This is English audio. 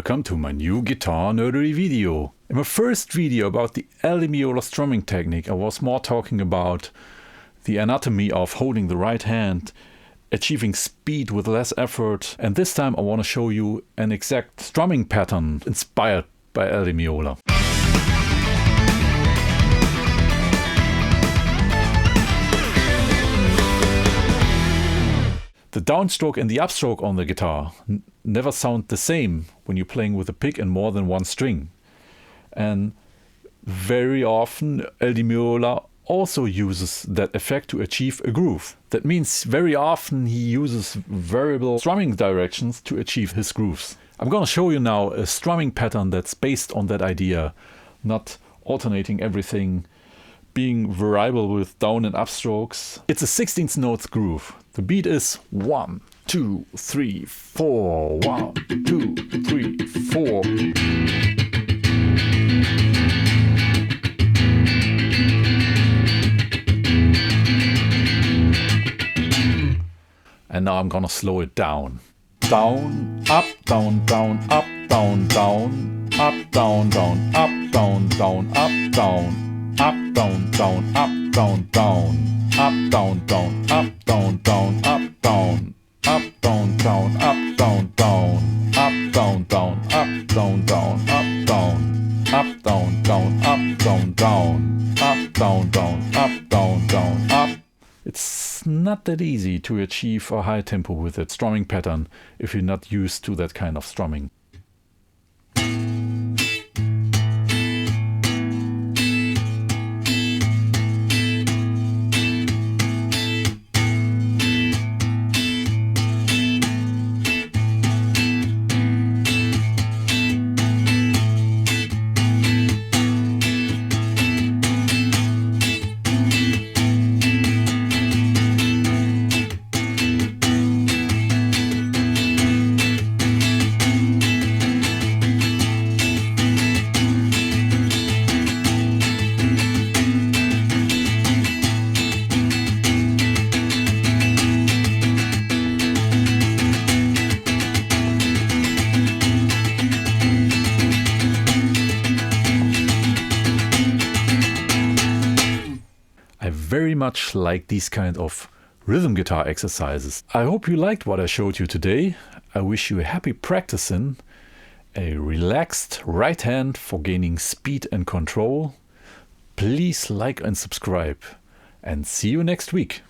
welcome to my new Guitar Nerdery video. In my first video about the LD Meola strumming technique, I was more talking about the anatomy of holding the right hand, achieving speed with less effort, and this time I want to show you an exact strumming pattern inspired by LD Meola. The downstroke and the upstroke on the guitar never sound the same when you're playing with a pick and more than one string. And very often LD Meola also uses that effect to achieve a groove. That means very often he uses variable strumming directions to achieve his grooves. I'm gonna show you now a strumming pattern that's based on that idea, not alternating everything, being variable with down and upstrokes. It's a 16th notes groove. The beat is 1, 2, 3, 4, 1, 2, 3, 4. And now I'm gonna slow it down. Down, up, down, down, up, down, down, up, down, down, up, down, down, up, down. Up, down, down, up, down, down, up, down, down, up, down, down, up, down, up, down, down, up, down, down, up, down, down, up, down, down, up, down, up, down, down, up, down, down, up, down, down, up, down, down, up. It's not that easy to achieve a high tempo with that strumming pattern if you're not used to that kind of strumming. I very much like these kind of rhythm guitar exercises. I hope you liked what I showed you today. I wish you a happy practicing, a relaxed right hand for gaining speed and control. Please like and subscribe, and see you next week.